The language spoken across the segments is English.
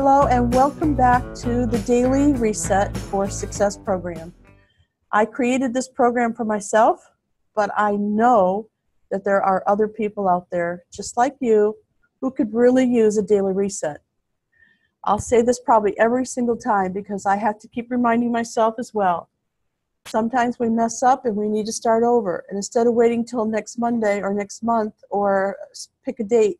Hello and welcome back to the Daily Reset for Success program. I created this program for myself, but I know that there are other people out there just like you who could really use a daily reset. I'll say this probably every single time because I have to keep reminding myself as well. Sometimes we mess up and we need to start over. And instead of waiting till next Monday or next month or pick a date,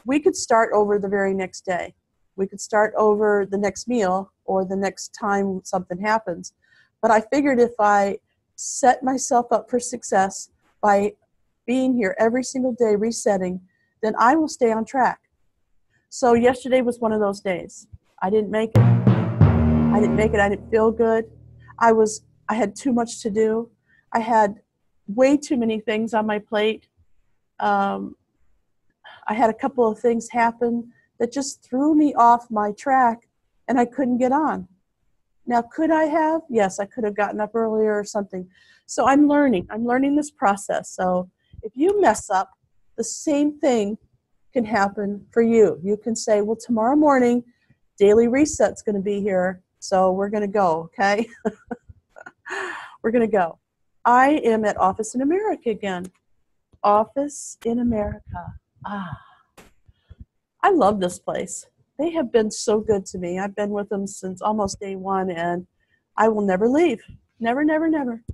we could start over the very next day. We could start over the next meal or the next time something happens. But I figured if I set myself up for success by being here every single day resetting, then I will stay on track. So yesterday was one of those days. I didn't make it. I didn't feel good. I had too much to do. I had way too many things on my plate. I had a couple of things happen that just threw me off my track and I couldn't get on. Now, could I have? Yes, I could have gotten up earlier or something. So I'm learning this process. So if you mess up, the same thing can happen for you. You can say, well, tomorrow morning, Daily Reset's going to be here. So we're going to go, okay? We're going to go. I am at Office in America again. Office in America. I love this place. They have been so good to me. I've been with them since almost day one, and I will never leave. Never, never, never.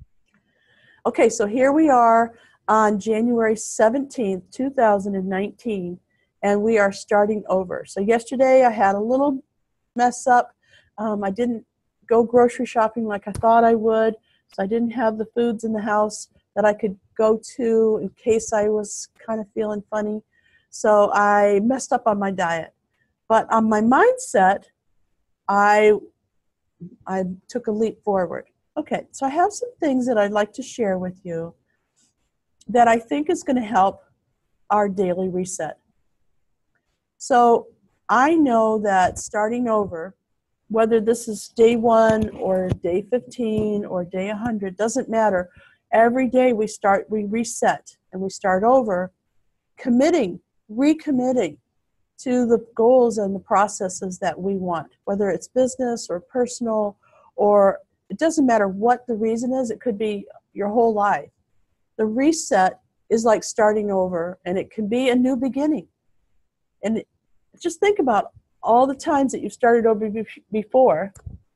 Okay, so here we are on January 17th, 2019, and we are starting over. So yesterday I had a little mess up. I didn't go grocery shopping like I thought I would, so I didn't have the foods in the house that I could go to in case I was kind of feeling funny. So I messed up on my diet. But on my mindset, I took a leap forward. Okay, so I have some things that I'd like to share with you that I think is going to help our daily reset. So I know that starting over, whether this is day 1 or day 15 or day 100, doesn't matter. Every day we reset and we start over, recommitting to the goals and the processes that we want, whether it's business or personal, or it doesn't matter what the reason is. It could be your whole life. The reset is like starting over, and it can be a new beginning. And just think about all the times that you've started over before.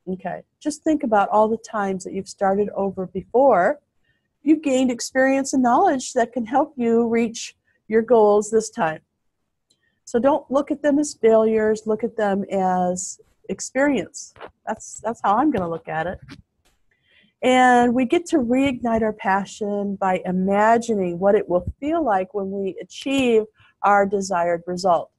Okay, just think about all the times that you've started over before. You gained experience and knowledge that can help you reach your goals this time. So don't look at them as failures, look at them as experience. That's how I'm going to look at it. And we get to reignite our passion by imagining what it will feel like when we achieve our desired result.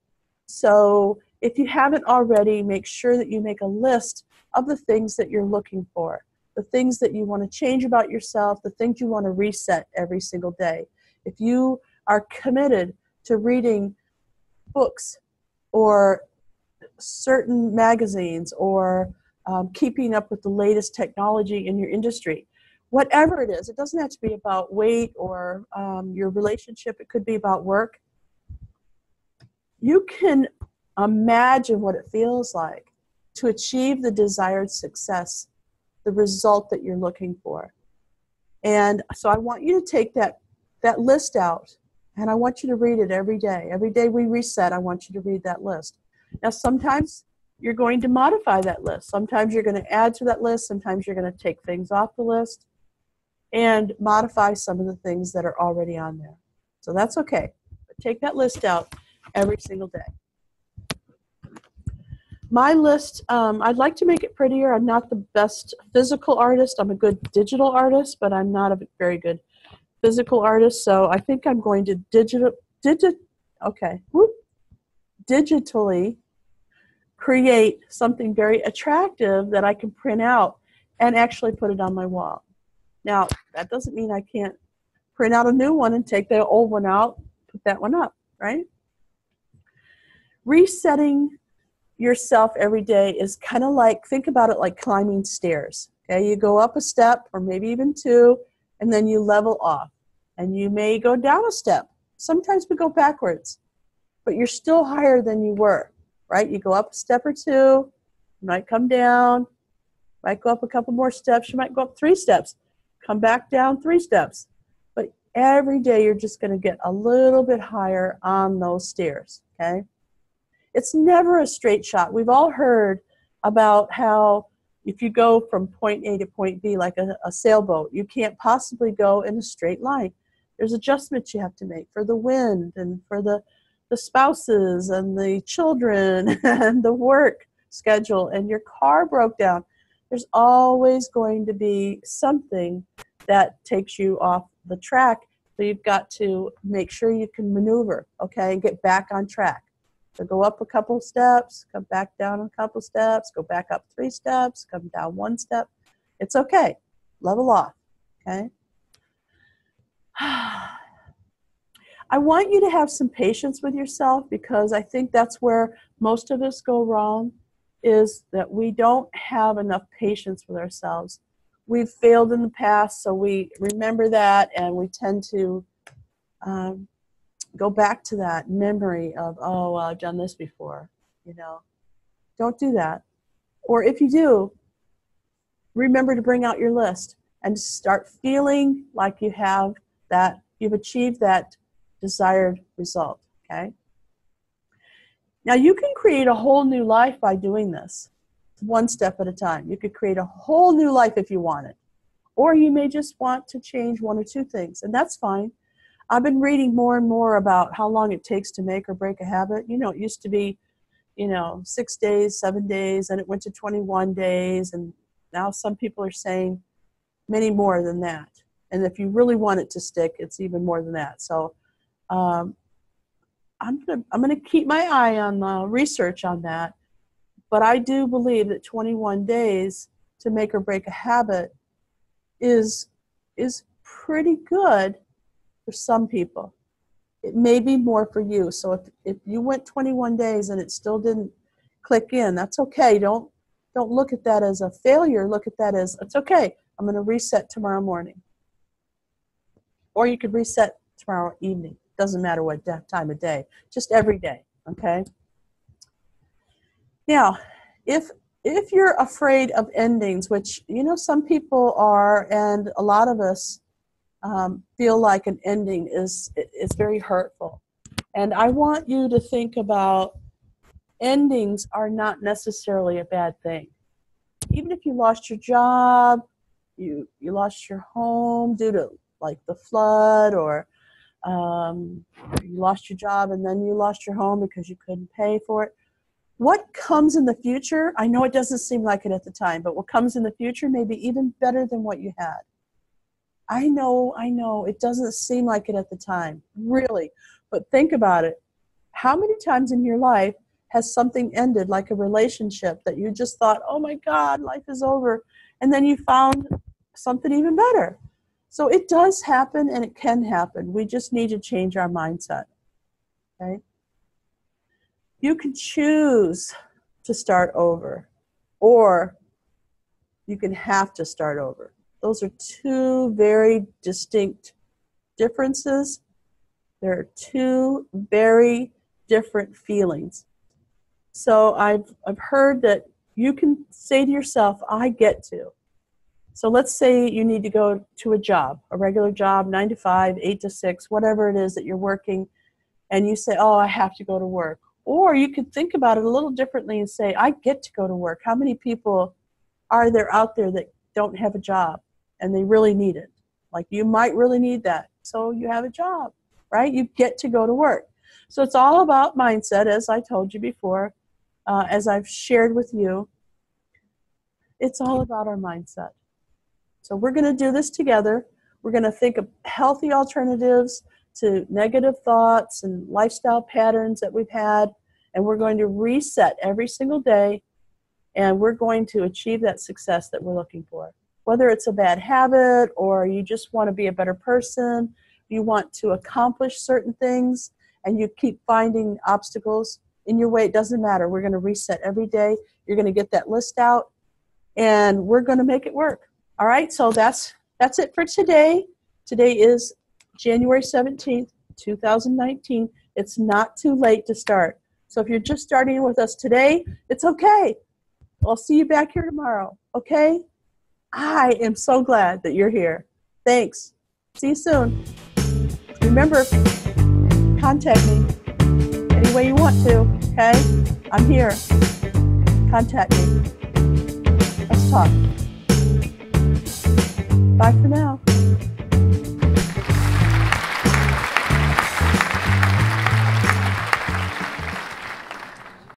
So if you haven't already, make sure that you make a list of the things that you're looking for, the things that you want to change about yourself, the things you want to reset every single day. If you are committed to reading books or certain magazines or keeping up with the latest technology in your industry, whatever it is, it doesn't have to be about weight or your relationship. It could be about work. You can imagine what it feels like to achieve the desired success, the result that you're looking for. And so I want you to take that list out, and I want you to read it every day. Every day we reset, I want you to read that list. Now, sometimes you're going to modify that list. Sometimes you're going to add to that list. Sometimes you're going to take things off the list and modify some of the things that are already on there. So that's okay. But take that list out every single day. My list, I'd like to make it prettier. I'm not the best physical artist. I'm a good digital artist, but I'm not a very good physical artist. So I think I'm going to digitally create something very attractive that I can print out and actually put it on my wall. Now, that doesn't mean I can't print out a new one and take the old one out, put that one up, right? Resetting yourself every day is kind of like, think about it like climbing stairs. Okay, you go up a step or maybe even 2, and then you level off. And you may go down a step. Sometimes we go backwards, but you're still higher than you were. right? You go up a step or two, you might come down, might go up a couple more steps, you might go up 3 steps, come back down 3 steps. But every day you're just going to get a little bit higher on those stairs, okay? It's never a straight shot. We've all heard about how if you go from point A to point B like a sailboat, you can't possibly go in a straight line. There's adjustments you have to make for the wind and for the spouses and the children and the work schedule, and your car broke down. There's always going to be something that takes you off the track. So you've got to make sure you can maneuver, okay, and get back on track. So go up a couple steps, come back down a couple steps, go back up 3 steps, come down 1 step. It's okay. Level off, okay? I want you to have some patience with yourself, because I think that's where most of us go wrong, is that we don't have enough patience with ourselves. We've failed in the past, so we remember that, and we tend to go back to that memory of, oh, well, I've done this before, you know. Don't do that. Or if you do, remember to bring out your list and start feeling like you have that, you've achieved that desired result, okay? Now you can create a whole new life by doing this, 1 step at a time. You could create a whole new life if you want it. Or you may just want to change 1 or 2 things, and that's fine. I've been reading more and more about how long it takes to make or break a habit. You know, it used to be, 6 days, 7 days, and it went to 21 days, and now some people are saying many more than that. And if you really want it to stick, it's even more than that. So I'm gonna keep my eye on the research on that, but I do believe that 21 days to make or break a habit is pretty good for some people. It may be more for you. So if you went 21 days and it still didn't click in, that's okay. Don't look at that as a failure. Look at that as, it's okay. I'm going to reset tomorrow morning. Or you could reset tomorrow evening. Doesn't matter what time of day. Just every day, okay? Now, if you're afraid of endings, which, some people are, and a lot of us feel like an ending is very hurtful. And I want you to think about endings are not necessarily a bad thing. Even if you lost your job, you lost your home due to like the flood, or you lost your job and then you lost your home because you couldn't pay for it. What comes in the future, I know it doesn't seem like it at the time, but what comes in the future may be even better than what you had. I know, it doesn't seem like it at the time, really. But think about it. How many times in your life has something ended, like a relationship, that you just thought, oh my God, life is over, and then you found something even better? So it does happen, and it can happen. We just need to change our mindset, okay? You can choose to start over, or you can have to start over. Those are 2 very distinct differences. There are 2 very different feelings. So I've heard that you can say to yourself, I get to. So let's say you need to go to a job, a regular job, 9 to 5, 8 to 6, whatever it is that you're working, and you say, oh, I have to go to work. Or you could think about it a little differently and say, I get to go to work. How many people are there out there that don't have a job and they really need it? Like, you might really need that. So you have a job, right? You get to go to work. So it's all about mindset, as I told you before, as I've shared with you. It's all about our mindset. So we're going to do this together. We're going to think of healthy alternatives to negative thoughts and lifestyle patterns that we've had, and we're going to reset every single day, and we're going to achieve that success that we're looking for. Whether it's a bad habit, or you just want to be a better person, you want to accomplish certain things, and you keep finding obstacles in your way, it doesn't matter. We're going to reset every day. You're going to get that list out, and we're going to make it work. All right, so that's it for today. Today is January 17th, 2019. It's not too late to start. So if you're just starting with us today, it's okay. I'll see you back here tomorrow, okay? I am so glad that you're here. Thanks. See you soon. Remember, contact me any way you want to, okay? I'm here. Contact me. Let's talk. Bye for now.